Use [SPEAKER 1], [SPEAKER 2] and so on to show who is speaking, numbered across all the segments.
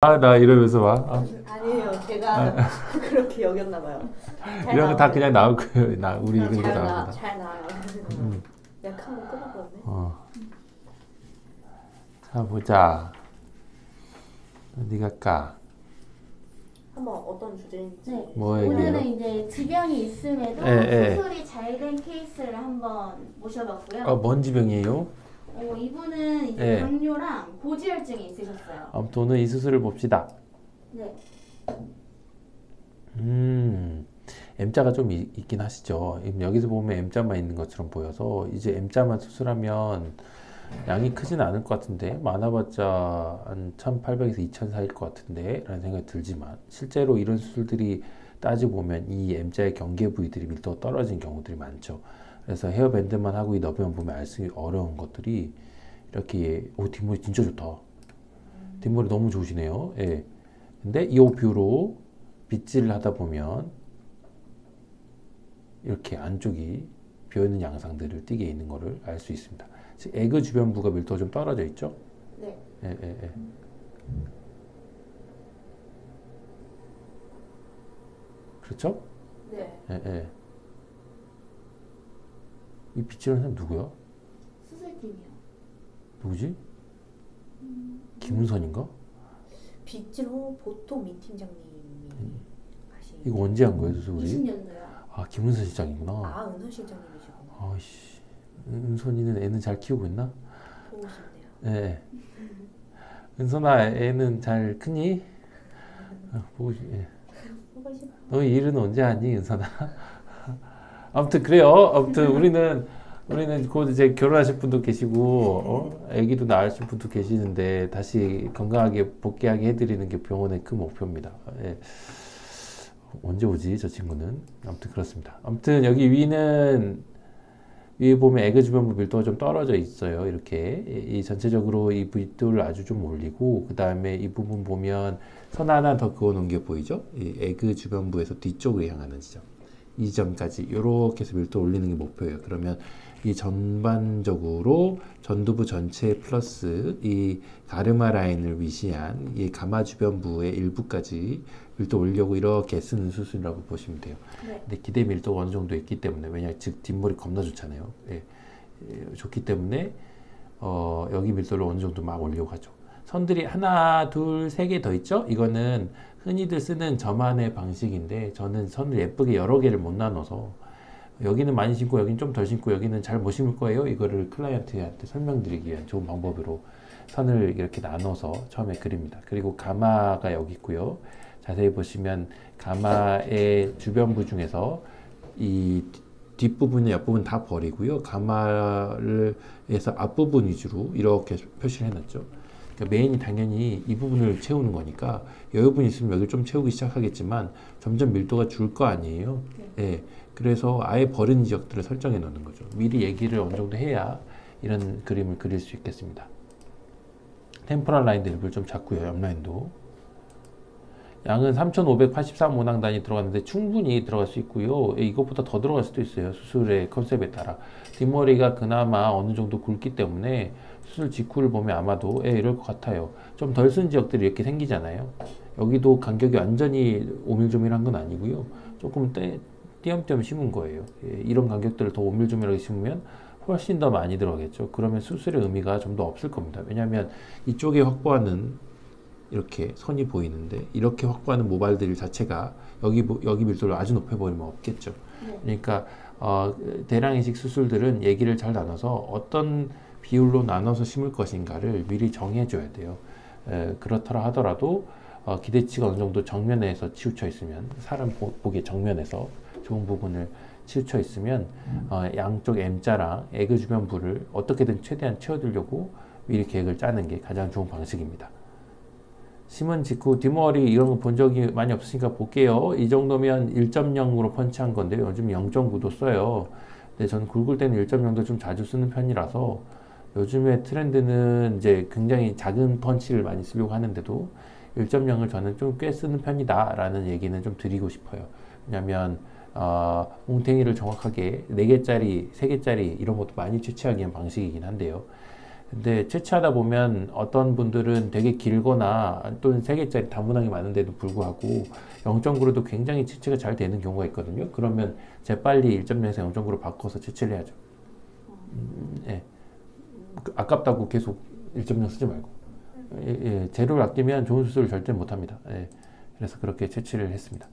[SPEAKER 1] 나 이러면서 막
[SPEAKER 2] 아니에요. 제가 그렇게 여겼나 봐요. 잘
[SPEAKER 1] 이런 거 다
[SPEAKER 2] 나오네.
[SPEAKER 1] 그냥 나올 거예요. 우리 이런 거
[SPEAKER 2] 잘
[SPEAKER 1] 나옵니다.
[SPEAKER 2] 잘 나와요.
[SPEAKER 1] 음.
[SPEAKER 2] 내가 한번 끊어버렸네.
[SPEAKER 1] 자 보자. 어디 갈까?
[SPEAKER 2] 한번 어떤 주제인지.
[SPEAKER 3] 네.
[SPEAKER 1] 뭐 얘기해요?
[SPEAKER 3] 오늘은 이제 지병이 있음에도
[SPEAKER 1] 예.
[SPEAKER 3] 수술이 잘 된 케이스를 한번 모셔봤고요.
[SPEAKER 1] 뭔 지병이에요?
[SPEAKER 3] 이분은 이제
[SPEAKER 1] 예.
[SPEAKER 3] 당뇨랑 고지혈증이 있으셨어요.
[SPEAKER 1] 아무튼 오늘 이 수술을 봅시다.
[SPEAKER 3] 네.
[SPEAKER 1] M자가 좀 있긴 하시죠. 여기서 보면 M자만 있는 것처럼 보여서 이제 M자만 수술하면 양이 크진 않을 것 같은데 많아봤자 한 1800에서 2000 사이일 것 같은데 라는 생각이 들지만 실제로 이런 수술들이 따지고 보면 이 M자의 경계 부위들이 밀도가 떨어진 경우들이 많죠. 그래서 헤어밴드만 하고 이 너비만 보면 알 수 어려운 것들이 이렇게 뒷머리 진짜 좋다. 뒷머리 너무 좋으시네요. 예. 근데 이 뷰로 빗질을 하다 보면 이렇게 안쪽이 비어있는 양상들을 띠게 있는 것을 알 수 있습니다. 즉 에그 주변부가 밀도가 좀 떨어져 있죠?
[SPEAKER 3] 네.
[SPEAKER 1] 예. 그렇죠?
[SPEAKER 3] 네.
[SPEAKER 1] 예. 이 빗질하는 사람 누구야?
[SPEAKER 3] 수술팀이요.
[SPEAKER 1] 누구지? 김은선인가?
[SPEAKER 2] 빗질 후 보통 민 팀장님이 하신.
[SPEAKER 1] 이거 언제 한 거예요, 수술 우리?
[SPEAKER 3] 20년도요.
[SPEAKER 1] 아, 김은선 실장이구나.
[SPEAKER 2] 아, 은하 실장님이시구나.
[SPEAKER 1] 아이씨, 은선이는 애는 잘 키우고 있나?
[SPEAKER 2] 보고 싶네요.
[SPEAKER 1] 예. 은선아, 애는 잘 크니? 보고 싶. 예.
[SPEAKER 2] 보고 싶어.
[SPEAKER 1] 너 일은 언제 하니, 은선아? 아무튼 그래요. 아무튼 우리는 곧 이제 결혼하실 분도 계시고, 아기도 낳으실 분도 계시는데 다시 건강하게 복귀하게 해드리는 게 병원의 큰 목표입니다. 예. 언제 오지, 저 친구는? 아무튼 그렇습니다. 아무튼 여기 위에 보면 에그 주변부 밀도가 좀 떨어져 있어요. 이렇게 이 전체적으로 이 밀도를 아주 좀 올리고 그 다음에 이 부분 보면 선 하나 더 그어 놓은 게 보이죠? 이 에그 주변부에서 뒤쪽으로 향하는 지점. 이 점까지 이렇게 해서 밀도 올리는 게 목표예요. 그러면 이 전반적으로 전두부 전체 플러스 이 가르마 라인을 위시한 이 가마 주변부의 일부까지 밀도 올리려고 이렇게 쓰는 수술이라고 보시면 돼요.
[SPEAKER 3] 네.
[SPEAKER 1] 근데 기대 밀도가 어느 정도 있기 때문에 왜냐하면 즉 뒷머리 겁나 좋잖아요. 예. 좋기 때문에 여기 밀도를 어느 정도 막 올리려고 하죠. 선들이 하나, 둘, 세 개 더 있죠? 이거는 흔히들 쓰는 저만의 방식인데 저는 선을 예쁘게 여러 개를 못 나눠서 여기는 많이 심고 여기는 좀 덜 심고 여기는 잘 못 심을 거예요. 이거를 클라이언트한테 설명드리기 위한 좋은 방법으로 선을 이렇게 나눠서 처음에 그립니다. 그리고 가마가 여기 있고요. 자세히 보시면 가마의 주변부 중에서 이 뒷부분과 옆부분 다 버리고요. 가마를 해서 앞부분 위주로 이렇게 표시를 해놨죠. 그러니까 메인이 당연히 이 부분을 채우는 거니까 여유분 있으면 여기를 좀 채우기 시작하겠지만 점점 밀도가 줄 거 아니에요. 예. 그래서 아예 버린 지역들을 설정해 놓는 거죠. 미리 얘기를 어느 정도 해야 이런 그림을 그릴 수 있겠습니다. 템포럴 라인들 일부를 좀 잡고요. 옆라인도. 양은 3,583 모낭단이 들어갔는데 충분히 들어갈 수 있고요. 이것보다 더 들어갈 수도 있어요. 수술의 컨셉에 따라. 뒷머리가 그나마 어느 정도 굵기 때문에 수술 직후를 보면 아마도 이럴 것 같아요. 좀 덜 쓴 지역들이 이렇게 생기잖아요. 여기도 간격이 완전히 오밀조밀한 건 아니고요. 조금 띄엄띄엄 심은 거예요. 이런 간격들을 더 오밀조밀하게 심으면 훨씬 더 많이 들어가겠죠. 그러면 수술의 의미가 좀 더 없을 겁니다. 왜냐하면 이쪽에 확보하는 이렇게 선이 보이는데 이렇게 확보하는 모발들 자체가 여기 밀도를 아주 높여버리면 없겠죠. 그러니까 대량이식 수술들은 얘기를 잘 나눠서 어떤 비율로 나눠서 심을 것인가를 미리 정해줘야 돼요. 그렇더라 하더라도 기대치가 어느 정도 정면에서 치우쳐 있으면 사람 보기에 정면에서 좋은 부분을 치우쳐 있으면 양쪽 M자랑 에그 주변부를 어떻게든 최대한 채워두려고 미리 계획을 짜는 게 가장 좋은 방식입니다. 심은 직후 뒷머리 이런 거 본 적이 많이 없으니까 볼게요. 이 정도면 1.0으로 펀치한 건데요. 요즘 0.9도 써요. 근데 저는 굵을 때는 1.0도 좀 자주 쓰는 편이라서 요즘의 트렌드는 이제 굉장히 작은 펀치를 많이 쓰려고 하는데도 1.0을 저는 좀 꽤 쓰는 편이다 라는 얘기는 좀 드리고 싶어요. 왜냐면 뭉탱이를 정확하게 4개짜리, 3개짜리 이런 것도 많이 채취하기 위한 방식이긴 한데요. 근데 채취하다 보면 어떤 분들은 되게 길거나 또는 3개짜리 단문항이 많은데도 불구하고 0.9로도 굉장히 채취가 잘 되는 경우가 있거든요. 그러면 재빨리 1.0에서 0.9로 바꿔서 채취를 해야죠. 예. 아깝다고 계속 1.0 쓰지 말고. 예, 재료를 아끼면 좋은 수술을 절대 못합니다. 예. 그래서 그렇게 채취를 했습니다.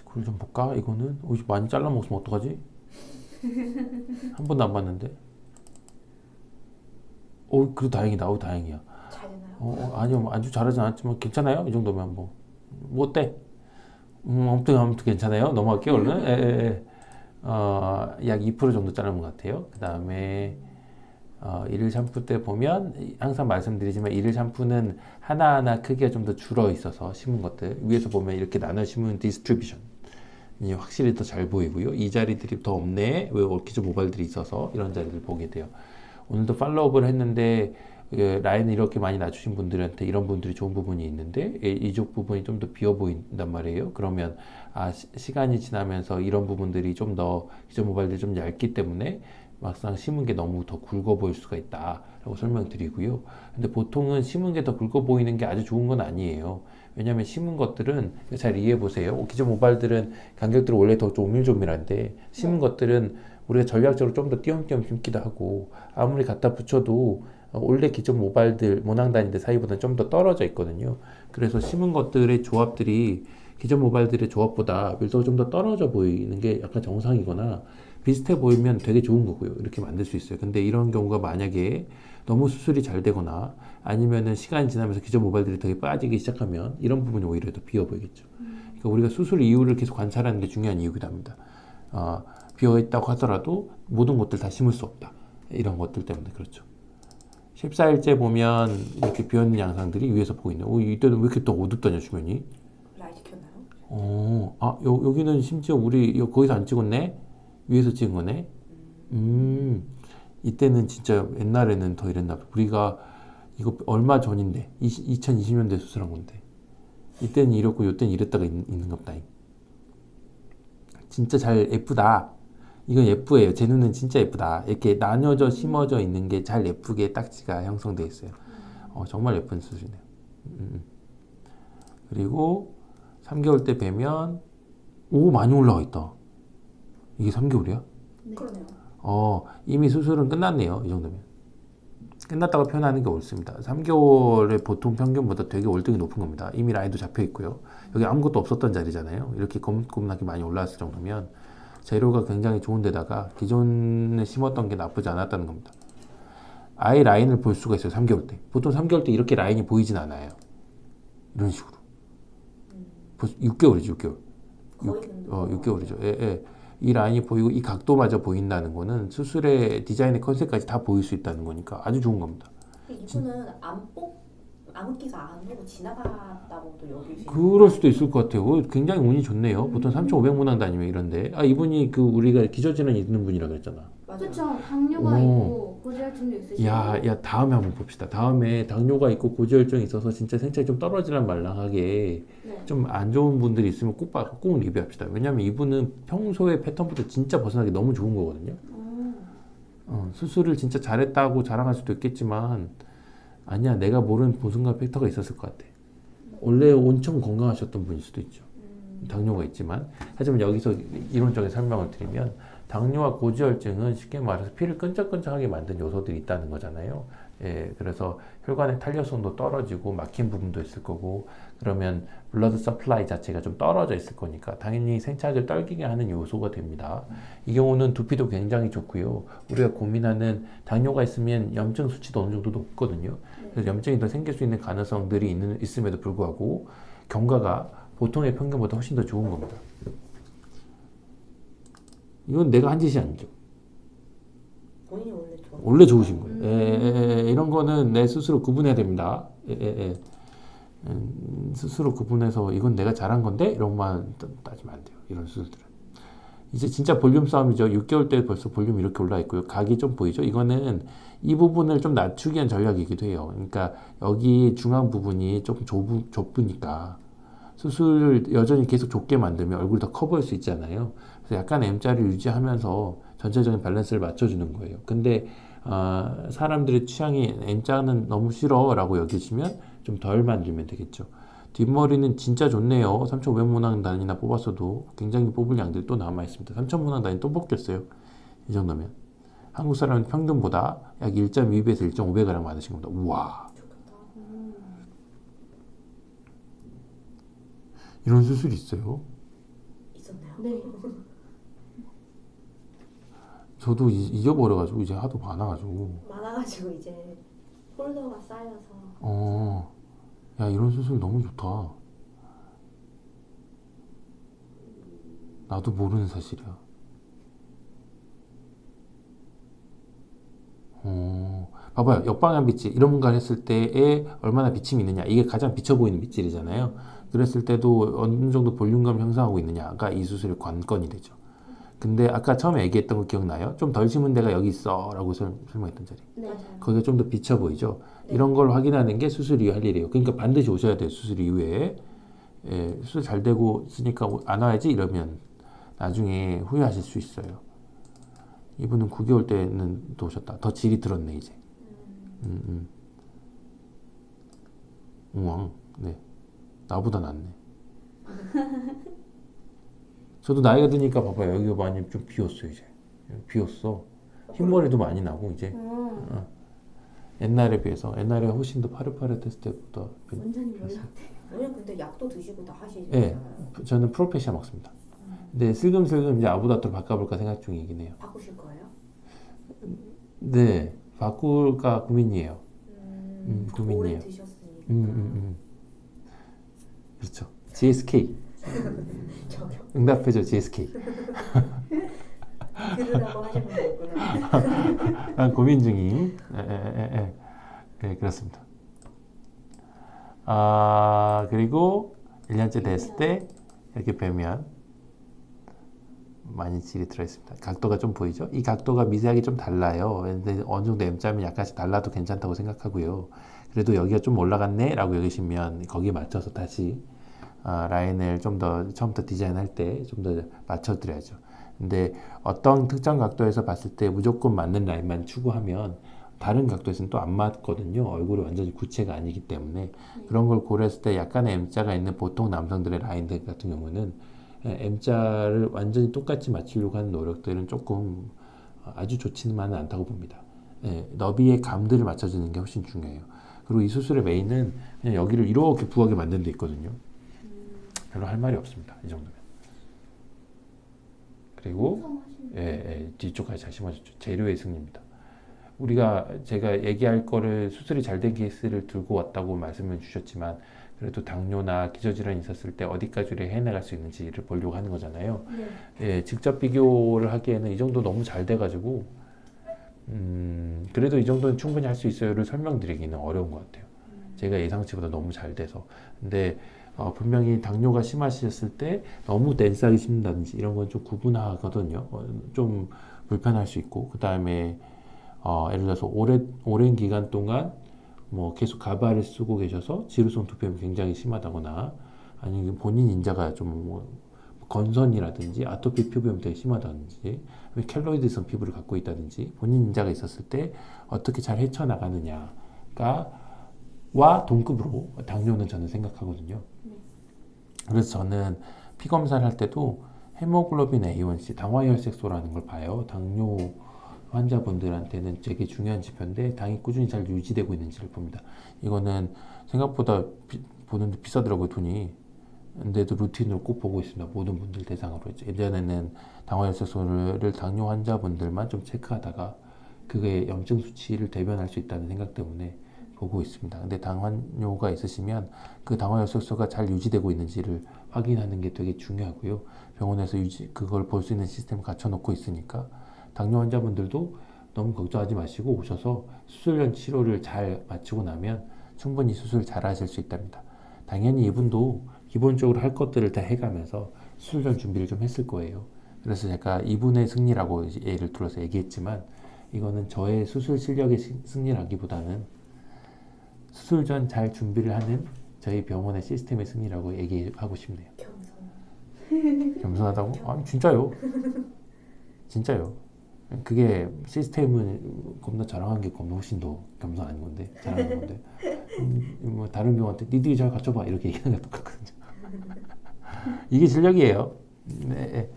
[SPEAKER 1] 그걸 좀 볼까? 이거는 많이 잘라 먹으면 어떡하지? 한 번도 안 봤는데. 그래도 다행이다. 다행이야.
[SPEAKER 2] 잘 되나요?
[SPEAKER 1] 아니요, 아주 잘하진 않았지만 괜찮아요. 이 정도면 뭐 어때? 아무튼 괜찮아요. 넘어갈게요, 얼른. 약 2% 정도 자르는 것 같아요. 그 다음에 일일 샴푸 때 보면 항상 말씀드리지만 일일 샴푸는 하나하나 크기가 좀 더 줄어 있어서 심은 것들 위에서 보면 이렇게 나눠 심은 디스트리뷰션 이 확실히 더 잘 보이고요. 이 자리들이 더 없네. 왜 기존 모발들이 있어서 이런 자리를 보게 돼요. 오늘도 팔로우업을 했는데 라인을 이렇게 많이 낮추신 분들한테 이런 분들이 좋은 부분이 있는데 이쪽 부분이 좀 더 비어 보인단 말이에요. 그러면 시간이 지나면서 이런 부분들이 좀 더 기존 모발들이 좀 얇기 때문에 막상 심은 게 너무 더 굵어 보일 수가 있다라고 설명드리고요. 근데 보통은 심은 게 더 굵어 보이는 게 아주 좋은 건 아니에요. 왜냐하면 심은 것들은 잘 이해해 보세요. 기존 모발들은 간격들은 원래 더 조밀조밀한데 심은 것들은 우리가 전략적으로 좀 더 띄엄띄엄 심기도 하고 아무리 갖다 붙여도 원래 기존 모발들 모낭 단위들 사이보다는 좀 더 떨어져 있거든요. 그래서 심은 것들의 조합들이 기존 모발들의 조합보다 밀도가 좀 더 떨어져 보이는 게 약간 정상이거나 비슷해 보이면 되게 좋은 거고요. 이렇게 만들 수 있어요. 근데 이런 경우가 만약에 너무 수술이 잘 되거나 아니면은 시간이 지나면서 기존 모발들이 되게 빠지기 시작하면 이런 부분이 오히려 더 비어 보이겠죠. 그러니까 우리가 수술 이후를 계속 관찰하는 게 중요한 이유기도 합니다. 비어 있다고 하더라도 모든 것들 다 심을 수 없다. 이런 것들 때문에 그렇죠. 14일째 보면 이렇게 비어 있는 양상들이 위에서 보이네요. 이때는 왜 이렇게 또 어둡다냐 주변이?
[SPEAKER 2] 라이트 켰나요?
[SPEAKER 1] 여기는 심지어 우리 거기서 안 찍었네? 위에서 찍은 거네? 이때는 진짜 옛날에는 더 이랬나 봐. 우리가 이거 얼마 전인데 2020년대에 수술한 건데 이때는 이렇고 이때는 이랬다가 있는가 보다. 진짜 잘 예쁘다. 이건 예쁘예요. 제 눈은 진짜 예쁘다. 이렇게 나뉘어져 심어져 있는 게 잘 예쁘게 딱지가 형성되어 있어요. 정말 예쁜 수술이네요. 그리고 3개월 때 뵈면 많이 올라와 있다. 이게 3개월이야?
[SPEAKER 2] 네. 그러네요.
[SPEAKER 1] 이미 수술은 끝났네요. 이 정도면. 끝났다고 표현하는 게 옳습니다. 3개월의 보통 평균보다 되게 월등히 높은 겁니다. 이미 라인도 잡혀 있고요. 여기 아무것도 없었던 자리잖아요. 이렇게 거뭇거뭇하게 많이 올라왔을 정도면 재료가 굉장히 좋은 데다가 기존에 심었던 게 나쁘지 않았다는 겁니다. 아예 라인을 볼 수가 있어요. 3개월 때. 보통 3개월 때 이렇게 라인이 보이진 않아요. 이런 식으로. 6개월이죠. 6개월. 6개월이죠. 예. 이 라인이 보이고 이 각도마저 보인다는 거는 수술의 디자인의 컨셉까지 다 보일 수 있다는 거니까 아주 좋은 겁니다.
[SPEAKER 2] 이분은 암흑기가 안 오고 지나갔다고도 여길 수 있는
[SPEAKER 1] 그럴 수도 있을 것 같아요. 굉장히 운이 좋네요. 보통 3,500문항 다니면 이런데 이분이 우리가 기저질환이 있는 분이라 그랬잖아.
[SPEAKER 3] 그렇죠. 당뇨가 있고 고지혈증도 있으시고.
[SPEAKER 1] 야, 다음에 한번 봅시다. 다음에 당뇨가 있고 고지혈증이 있어서 진짜 생체가 좀 떨어지란 말랑하게 좀 안 좋은 분들이 있으면 꼭 리뷰합시다. 왜냐면 이분은 평소의 패턴부터 진짜 벗어나기 너무 좋은 거거든요. 수술을 진짜 잘했다고 자랑할 수도 있겠지만 아니야, 내가 모르는 보순과 팩터가 있었을 것 같아. 원래 엄청 건강하셨던 분일 수도 있죠. 당뇨가 있지만. 하지만 여기서 이론적인 설명을 드리면 당뇨와 고지혈증은 쉽게 말해서 피를 끈적끈적하게 만든 요소들이 있다는 거잖아요. 예, 그래서 혈관의 탄력성도 떨어지고 막힌 부분도 있을 거고 그러면 블러드 서플라이 자체가 좀 떨어져 있을 거니까 당연히 생착을 떨기게 하는 요소가 됩니다. 이 경우는 두피도 굉장히 좋고요. 우리가 고민하는 당뇨가 있으면 염증 수치도 어느 정도 높거든요. 그래서 염증이 더 생길 수 있는 가능성들이 있음에도 불구하고 경과가 보통의 평균보다 훨씬 더 좋은 겁니다. 이건 내가 한 짓이 아니죠.
[SPEAKER 2] 본인이
[SPEAKER 1] 원래 좋으신 거예요. 이런 거는 내 스스로 구분해야 됩니다. 스스로 구분해서 이건 내가 잘한 건데 이런 것만 따지면 안 돼요. 이런 수술들은. 이제 진짜 볼륨 싸움이죠. 6개월 때 벌써 볼륨이 이렇게 올라 있고요. 각이 좀 보이죠. 이거는 이 부분을 좀 낮추기 위한 전략이기도 해요. 그러니까 여기 중앙 부분이 조금 좁으니까 수술을 여전히 계속 좁게 만들면 얼굴이 더 커 보일 수 있잖아요. 그래서 약간 M자를 유지하면서 전체적인 밸런스를 맞춰주는 거예요. 근데 사람들의 취향이 N자는 너무 싫어라고 여기시면 좀 덜 만들면 되겠죠. 뒷머리는 진짜 좋네요. 3,500문항 단위나 뽑았어도 굉장히 뽑을 양들이 또 남아있습니다. 3,000문항 단위 또 뽑겠어요. 이 정도면. 한국 사람은 평균보다 약 1.2배에서 1.5배가량 많으신 겁니다. 우와. 이런 수술이 있어요?
[SPEAKER 2] 있었나요?
[SPEAKER 3] 네.
[SPEAKER 1] 저도 잊어버려가지고 이제 하도 많아가지고.
[SPEAKER 2] 많아가지고 이제 폴더가 쌓여서.
[SPEAKER 1] 야, 이런 수술 너무 좋다. 나도 모르는 사실이야. 봐봐요. 역방향 빗질 이런 공간 했을 때에 얼마나 비침이 있느냐. 이게 가장 비쳐 보이는 빗질이잖아요. 그랬을 때도 어느 정도 볼륨감을 형성하고 있느냐가 이 수술의 관건이 되죠. 근데 아까 처음에 얘기했던 거 기억나요? 좀 덜 심은 데가 여기 있어 라고 설명했던 자리.
[SPEAKER 3] 네.
[SPEAKER 1] 거기가 좀 더 비쳐 보이죠.
[SPEAKER 2] 네.
[SPEAKER 1] 이런 걸 확인하는 게 수술 이후 할 일이에요. 그러니까 반드시 오셔야 돼요. 수술 이후에. 예, 수술 잘 되고 있으니까 안 와야지 이러면 나중에 후회하실 수 있어요. 이분은 9개월 때는 또 오셨다. 더 질이 들었네 이제. 우왕. 네. 나보다 낫네. 저도 나이가 드니까 봐봐요. 여기가 많이 좀 비었어요 이제. 비었어. 흰머리도 많이 나고 이제. 옛날에 비해서 옛날에 훨씬 더 파릇파릇했을 때보다.
[SPEAKER 3] 완전히 몰랐대.
[SPEAKER 2] 원래 근데 약도 드시고 다 하시잖아요.
[SPEAKER 1] 네, 저는 프로페시아 먹습니다. 근데 슬금슬금 이제 아보다토로 바꿔볼까 생각 중이긴 해요.
[SPEAKER 2] 바꾸실 거예요?
[SPEAKER 1] 네, 바꿀까 고민이에요. 고민이에요.
[SPEAKER 2] 오래 드셨으니까.
[SPEAKER 1] 그렇죠. GSK.
[SPEAKER 2] 저요?
[SPEAKER 1] 응답해줘 GSK.
[SPEAKER 2] 들으라고 하시는 거구나.
[SPEAKER 1] 난 고민 중임. 네, 그렇습니다. 그리고 1년째 됐을 때 이렇게 빼면 많이 질이 들어있습니다. 각도가 좀 보이죠? 이 각도가 미세하게 좀 달라요. 근데 어느 정도 M자면 약간씩 달라도 괜찮다고 생각하고요. 그래도 여기가 좀 올라갔네 라고 여기시면 거기에 맞춰서 다시 라인을 좀 더 처음부터 디자인할 때 좀 더 맞춰드려야죠. 근데 어떤 특정 각도에서 봤을 때 무조건 맞는 라인만 추구하면 다른 각도에서는 또 안 맞거든요. 얼굴이 완전히 구체가 아니기 때문에 그런 걸 고려했을 때 약간의 M자가 있는 보통 남성들의 라인들 같은 경우는 M자를 완전히 똑같이 맞추려고 하는 노력들은 조금 아주 좋지만은 않다고 봅니다. 너비의 감들을 맞춰주는 게 훨씬 중요해요. 그리고 이 수술의 메인은 그냥 여기를 이렇게 부하게 만드는 데 있거든요. 별로 할 말이 없습니다. 이 정도면. 그리고 뒤쪽까지 잘 심어줬죠. 재료의 승리입니다. 제가 얘기할 거를 수술이 잘 된 케이스를 들고 왔다고 말씀을 주셨지만 그래도 당뇨나 기저질환이 있었을 때 어디까지 우리가 해나갈 수 있는지를 보려고 하는 거잖아요. 네. 직접 비교를 하기에는 이 정도 너무 잘 돼가지고 그래도 이 정도는 충분히 할 수 있어요를 설명드리기는 어려운 것 같아요. 제가 예상치보다 너무 잘 돼서. 근데 분명히 당뇨가 심하셨을 때 너무 댄스하게 심는다든지 이런 건 좀 구분하거든요. 좀 불편할 수 있고 그 다음에 예를 들어서 오랜 기간 동안 뭐 계속 가발을 쓰고 계셔서 지루성 두피염이 굉장히 심하다거나 아니면 본인 인자가 좀뭐 건선이라든지 아토피 피부염 되게 심하다든지 켈로이드성 피부를 갖고 있다든지 본인 인자가 있었을 때 어떻게 잘 헤쳐나가느냐가 와 동급으로 당뇨는 저는 생각하거든요. 그래서 저는 피 검사를 할 때도 헤모글로빈 A1C 당화혈색소라는 걸 봐요. 당뇨 환자분들한테는 되게 중요한 지표인데 당이 꾸준히 잘 유지되고 있는지를 봅니다. 이거는 생각보다 보는데 비싸더라고요, 돈이. 근데도 루틴으로 꼭 보고 있습니다. 모든 분들 대상으로. 예전에는 당화혈색소를 당뇨 환자분들만 좀 체크하다가 그게 염증 수치를 대변할 수 있다는 생각 때문에 보고 있습니다. 근데 당뇨가 있으시면 그 당화혈색소가 잘 유지되고 있는지를 확인하는 게 되게 중요하고요. 병원에서 그걸 볼 수 있는 시스템을 갖춰놓고 있으니까 당뇨 환자분들도 너무 걱정하지 마시고 오셔서 수술 전 치료를 잘 마치고 나면 충분히 수술 잘 하실 수 있답니다. 당연히 이분도 기본적으로 할 것들을 다 해가면서 수술 전 준비를 좀 했을 거예요. 그래서 제가 이분의 승리라고 예를 들어서 얘기했지만 이거는 저의 수술 실력의 승리라기보다는 수술 전 잘 준비를 하는 저희 병원의 시스템의 승리라고 얘기하고 싶네요. 겸손하다고? 아니 진짜요. 진짜요. 그게 시스템은 겁나 자랑한 게 겁나 훨씬 더 겸손 아닌 건데 자랑한 건데 뭐 다른 병원한테 니들이 잘 갖춰봐 이렇게 얘기하는 게 똑같거든요. 이게 실력이에요. 네.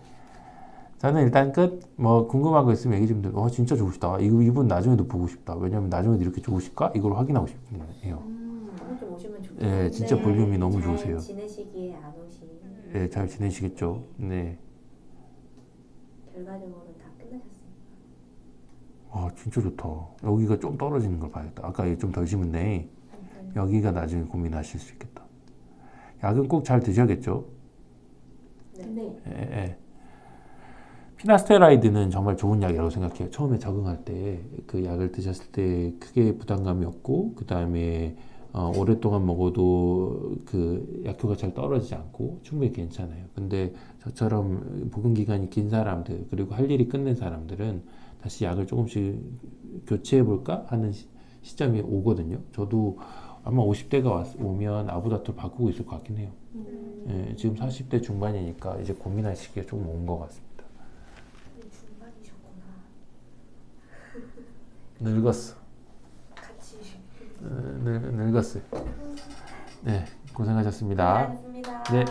[SPEAKER 1] 저는 일단 끝. 뭐 궁금한 거 있으면 얘기 좀 드려. 진짜 좋으시다. 이분 나중에도 보고 싶다. 왜냐면 나중에도 이렇게 좋으실까? 이걸 확인하고 싶네요.
[SPEAKER 2] 좀 오시면 좋겠는데.
[SPEAKER 1] 네, 진짜 볼륨이 너무 좋으세요.
[SPEAKER 2] 잘 지내시기에 안 오신.
[SPEAKER 1] 네, 잘 지내시겠죠. 네.
[SPEAKER 2] 결과적으로는 다 끝나셨어요.
[SPEAKER 1] 진짜 좋다. 여기가 좀 떨어지는 걸 봐야겠다. 아까 좀 덜 심은데 여기가 나중에 고민하실 수 있겠다. 약은 꼭 잘 드셔야겠죠.
[SPEAKER 2] 네.
[SPEAKER 1] 예. 피나스테라이드는 정말 좋은 약이라고 생각해요. 처음에 적응할 때 그 약을 드셨을 때 크게 부담감이 없고 그 다음에 오랫동안 먹어도 그 약효가 잘 떨어지지 않고 충분히 괜찮아요. 근데 저처럼 복용 기간이 긴 사람들 그리고 할 일이 끝낸 사람들은 다시 약을 조금씩 교체해 볼까 하는 시점이 오거든요. 저도 아마 50대가 오면 아보다토를 바꾸고 있을 것 같긴 해요. 예, 지금 40대 중반이니까 이제 고민할 시기가 조금 온 것 같습니다.
[SPEAKER 2] 중반이셨구나.
[SPEAKER 1] 늙었어.
[SPEAKER 2] 같이.
[SPEAKER 1] 늙었어요. 네, 고생하셨습니다.
[SPEAKER 2] 고생하셨습니다.
[SPEAKER 1] 네.